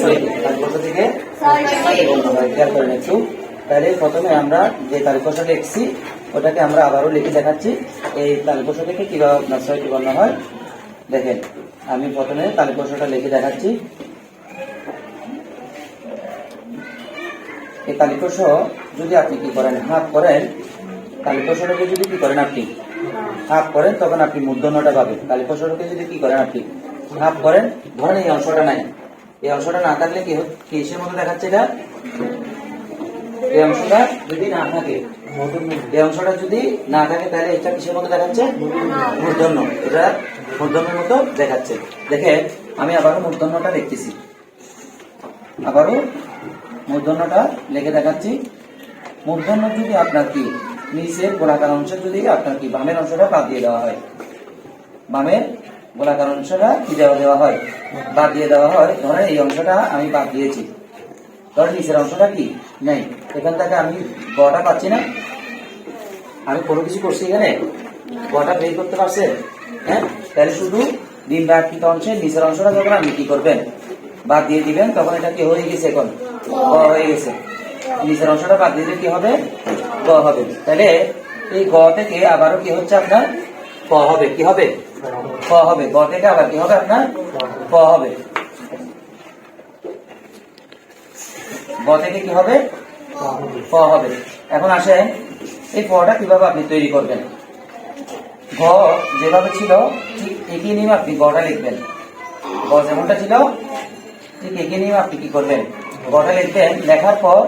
ছয়টি, তালিপশ থেকে ছয়টি বর্ণ হয়। খেয়াল করেন একটু। তাহলে প্রথমে আমরা যে তালিপশটা লিখছি ওটাকে আমরা আবারও লিখে দেখাচ্ছি। এই তালিপশ থেকে কিভাবে আপনার ছয়টি বর্ণ হয় দেখেন। আমি প্রথমে তালিপশটা লিখে দেখাচ্ছি। এই তালিপশ যদি আপনি কি করেন, হাফ করেন, তালিপশটাকে যদি কি করেন আপনি হাফ করেন, তখন আপনি মূর্ধন্যটা পাবেন। তালিপশটাকে যদি কি করেন আপনি হাফ করেন, ধরেন এই অংশটা নাই, এই অংশটা না থাকলে কি কিসের মতো দেখাচ্ছে এটা? এই অংশটা যদি না থাকে, এই অংশটা যদি না থাকে তাহলে এটা কিসের মতো দেখাচ্ছে? মূর্ধন্য। এটা মূর্ধন্যের মতো দেখাচ্ছে। দেখেন আমি আবারও মূর্ধন্যটা লিখতেছি, আবারও মূর্ধন্যটা লিখে দেখাচ্ছি। মূর্ধন্য যদি আপনার কি নিচের গোলাকার অংশে যদি আপনার কি বামের অংশটা বাদ দিয়ে দেওয়া হয়, বামের গোলাকার অংশটা কি দেওয়া হয়, বাদ দিয়ে দেওয়া হয়। ধরেন এই অংশটা আমি বাদ দিয়েছি, ধরেন নিচের অংশটা কি নেই, এখান থেকে আমি গটা পাচ্ছি না। আমি কোনো কিছু করছি এখানে, গটা বের করতে পারছে? হ্যাঁ, তাহলে শুধু ডিম বাকিত অংশের নিচের অংশটা যখন আপনি কি করবেন বাদ দিয়ে দিবেন, তখন এটা কি হয়ে গেছে? এখন গ হয়ে গেছে। নিচের অংশটা বাদ দিলে কি হবে? গ হবে। তাহলে এই গ থেকে আবারও কি হচ্ছে আপনার ক হবে। কি হবে? ক হবে। গ থেকে আবার কি হবে আপনার ক হবে। গ থেকে কি হবে? ক হবে। এখন আসেন এই কটা কিভাবে আপনি তৈরি করবেন। গ যেভাবে ছিল ঠিক একই নিয়মে আপনি গটা লিখবেন। গ যেমনটা ছিল ঠিক একই নিয়মে আপনি কি করবেন, গটা লিখবেন। লেখার পর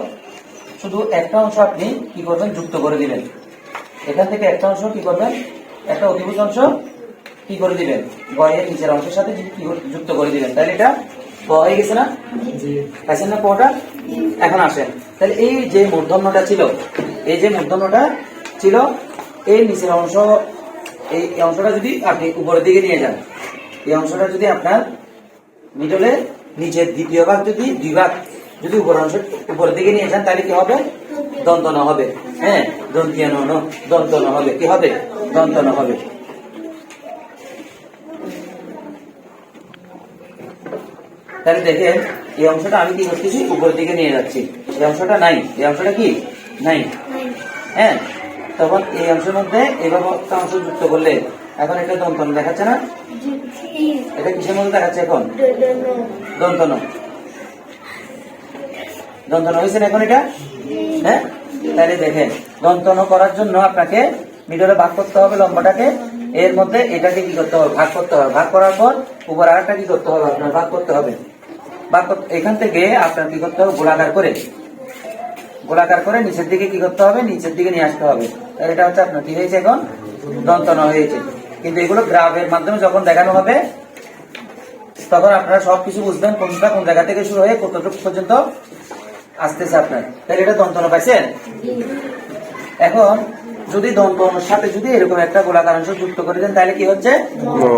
শুধু একটা অংশ আপনি কি করবেন, যুক্ত করে দিবেন। এখান থেকে একটা অংশ কি করবেন, একটা অতিভুজ অংশ কি করে দিবেন, গয়ের নিচের অংশের সাথে যুক্ত করে দিবেন। তাহলে এটা ক হয়ে গেছে না? পাইছেন না কটা? এখন আসেন, তাহলে এই যে মূর্ধন্যটা ছিল, এই যে মূর্ধন্যটা ছিল, এই নিচের অংশ, এই অংশটা যদি আপনি উপরের দিকে নিয়ে যান, এই অংশটা যদি আপনার মিডলে নিচের দ্বিতীয় ভাগ যদি দুই ভাগ যদি উপরের দিকে নিয়ে যান, তাহলে কি হবে? দন্তন হবে। হ্যাঁ, দন্তীয় ন দন্তন হবে। কি হবে? দন্তন হবে। তাহলে দেখেন এই অংশটা আমি কি করতেছি, উপরের দিকে নিয়ে যাচ্ছি। এই অংশটা নাই, এই অংশটা কি নাই। হ্যাঁ, তখন এই অংশের মধ্যে এভাবে একটা অংশ যুক্ত করলে এখন এটা দন্তন দেখাচ্ছে না? এটা কিসের মধ্যে দেখাচ্ছে এখন? দন্তন। দন্তন হয়েছে না এখন এটা? হ্যাঁ, তাহলে দেখেন দন্তন করার জন্য আপনাকে মিডলে ভাগ করতে হবে লম্বাটাকে, এর মধ্যে এটাকে কি করতে হবে, ভাগ করতে হবে। ভাগ করার পর উপর আরেকটা কি করতে হবে, আপনার ভাগ করতে হবে। এখান থেকে আপনার কি করতে হবে, গোলাকার করে নিচের দিকে কি করতে হবে, নিচের দিকে নিয়ে আসতে হবে। তাহলে এটা হচ্ছে আপনার কি হয়েছে, এখন দন্তন হয়েছে। কিন্তু এগুলো গ্রাফের মাধ্যমে যখন দেখানো হবে তখন আপনারা সবকিছু বুঝবেন, কোনটা কোন জায়গা থেকে শুরু হয়ে কতটুকু পর্যন্ত আসতেছে আপনার। তাহলে এটা দন্তন পাইছেন। এখন যদি দন্তনের সাথে যদি এরকম একটা গোলাকার অংশ যুক্ত করে দেন, তাহলে কি হচ্ছে?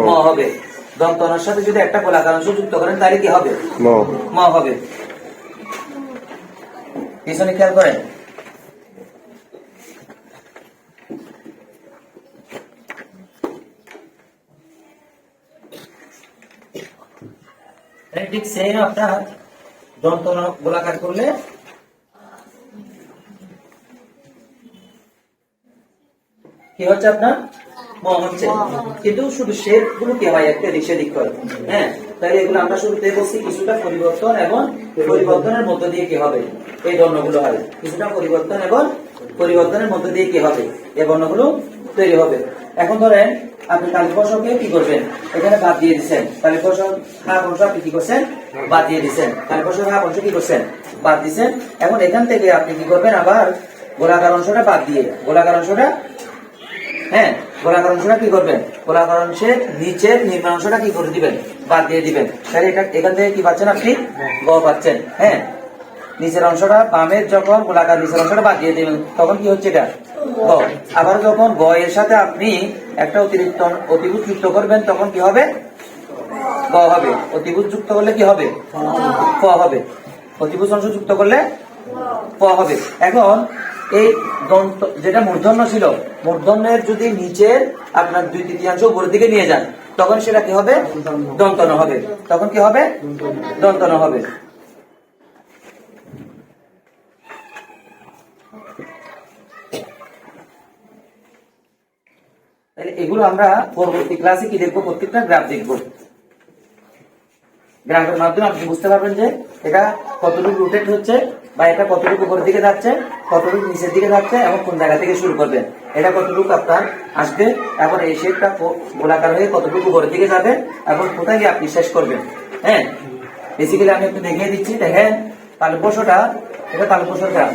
ম হবে। দন্তনের সাথে যদি একটা গোলাকার অংশ যুক্ত করেন, তাহলে কি হবে? ম হবে। পিছনে খেয়াল করেন। ঠিক সেম আপনার দন্তন গোলাকার করলে কি হচ্ছে, আপনার ম হচ্ছে। কিন্তু শুধু শেপ গুলো কি হয়, একটা দিক সেদিক করে। হ্যাঁ, তাই এগুলো আমরা শুরুতে বলছি কিছুটা পরিবর্তন এবং পরিবর্তনের মধ্য দিয়ে কি হবে, এই বর্ণগুলো হবে। কিছুটা পরিবর্তন এবং পরিবর্তনের মধ্য দিয়ে কি হবে, এই বর্ণগুলো তৈরি হবে। এখন ধরেন আপনি তালিপশকে কি করবেন, এখানে বাদ দিয়ে দিচ্ছেন। তালিপশ হাফ অংশ আপনি কি করছেন, বাদ দিয়ে দিচ্ছেন। তালিপশের হাফ অংশ কি করছেন, বাদ দিচ্ছেন। এখন এখান থেকে আপনি কি করবেন, আবার গোলাকার অংশটা বাদ দিয়ে, গোলাকার অংশটা, হ্যাঁ, গোলাকার অংশটা কি করবেন, গোলাকার অংশের নিচের নিম্ন অংশটা কি করে দিবেন, বাদ দিয়ে দিবেন। তাহলে এটা এখান থেকে কি পাচ্ছেন আপনি, গ পাচ্ছেন। হ্যাঁ, নিচের অংশটা বামের যখন গোলাকার নিচের অংশটা বাদ দিয়ে দিবেন, তখন কি হচ্ছে এটা গ। আবার যখন গ এর সাথে আপনি একটা অতিরিক্ত অতিভুজ যুক্ত করবেন, তখন কি হবে, গ হবে। অতিভুজ যুক্ত করলে কি হবে, ক হবে। অতিভুজ অংশ যুক্ত করলে ক হবে। এখন এই দন্ত যেটা মূর্ধন্য ছিল, মূর্ধন্যের যদি নিচের আপনার 2/3 উপরের দিকে নিয়ে যান, তখন সেটা কি হবে, দন্তন হবে। তখন কি হবে, দন্তন হবে। তাহলে এগুলো আমরা পরবর্তী ক্লাসে কি দেখবো, প্রত্যেকটা গ্রাফ দেখবো। গ্রাফের মাধ্যমে আপনি বুঝতে পারবেন যে এটা কতটুকু রোটেট হচ্ছে, বা এটা কতটুকু উপরের দিকে যাচ্ছে, কতটুকু নিচের দিকে যাচ্ছে, এবং কোন জায়গা থেকে শুরু করবেন, এটা কতটুকু আপনার আসবে, এখন এই শেপটা গোলাকার হয়ে কতটুকু উপরের দিকে যাবে, এবং কোথায় গিয়ে আপনি শেষ করবেন। হ্যাঁ, বেসিক্যালি আমি একটু দেখিয়ে দিচ্ছি। দেখেন তালব্যস্যটা, এটা তালব্যস্যর গ্রাফ।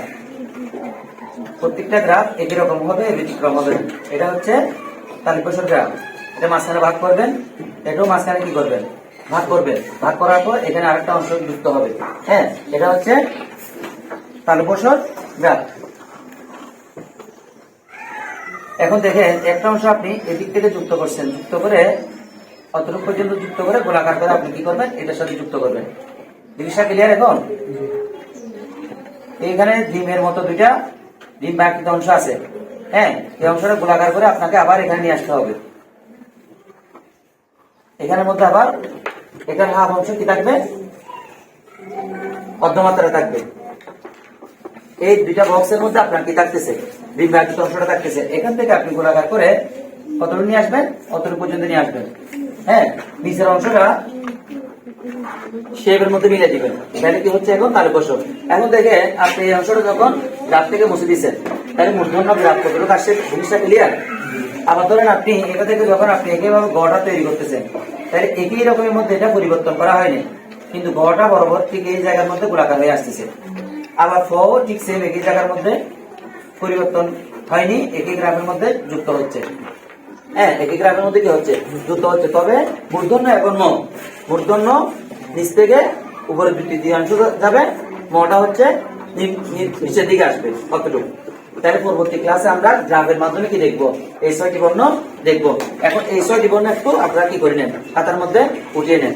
প্রত্যেকটা গ্রাফ একই রকম হবে, ব্যতিক্রম হবে। এটা হচ্ছে তালব্যস্যর গ্রাফ। এটা মাঝখানে ভাগ করবেন, এটাও মাঝখানে কি করবেন, ভাগ করবেন। ভাগ করার পর এখানে আরেকটা অংশ যুক্ত হবে। হ্যাঁ, এটা হচ্ছে তালব্যস্যর গ্রাফ। এখন দেখেন একটা অংশ আপনি এদিক থেকে যুক্ত করছেন, যুক্ত করে অতটুকু পর্যন্ত যুক্ত করে গোলাকার করে আপনি কি করবেন, এটার সাথে যুক্ত করবেন। জিনিসটা ক্লিয়ার? এখন এইখানে ডিমের মতো দুইটা ডিম বা একটা অংশ আছে। হ্যাঁ, এই অংশটা গোলাকার করে আপনাকে আবার এখানে নিয়ে আসতে হবে। এখানের মধ্যে আবার এখানে হাফ অংশ কি থাকবে, অর্ধমাত্রা থাকবে। এই দুইটা বক্সের মধ্যে আপনার কি থাকতেছে, ডিম বা একটা অংশটা থাকতেছে। এখান থেকে আপনি গোলাকার করে কতটুকু নিয়ে আসবেন, অতটুকু পর্যন্ত নিয়ে আসবেন। হ্যাঁ, নিচের অংশটা শেপের মধ্যে মিলে দিবেন। তাহলে কি হচ্ছে, এখন তালব্যস্য। এখন দেখে আপনি এই অংশটা যখন গ্রাফ থেকে মুছে দিচ্ছেন, তাহলে মূর্ধন্য গ্রাফ কতটুকু আসছে, জিনিসটা ক্লিয়ার? আবার ধরেন আপনি এটা থেকে যখন আপনি একইভাবে গড়টা তৈরি করতেছেন, তাহলে একই রকমের মধ্যে এটা পরিবর্তন করা হয়নি, কিন্তু গড়টা বরাবর ঠিক এই জায়গার মধ্যে গোলাকার হয়ে আসতেছে। আবার ফ ঠিক সেম একই জায়গার মধ্যে পরিবর্তন হয়নি, একই গ্রাফের মধ্যে যুক্ত হচ্ছে। হ্যাঁ, একই গ্রাফের মধ্যে কি হচ্ছে, যুক্ত হচ্ছে। তবে মূর্ধন্য এখন ম, মূর্ধন্য নিচ থেকে উপরের দ্বিতীয় অংশ যাবে, মটা হচ্ছে নিচের দিকে আসবে কতটুকু। তাহলে পরবর্তী ক্লাসে আমরা গ্রাফের মাধ্যমে কি দেখবো, এই 6টি বর্ণ দেখবো। এখন এই 6টি বর্ণ একটু আপনারা কি করে নেন, খাতার মধ্যে উঠিয়ে নেন।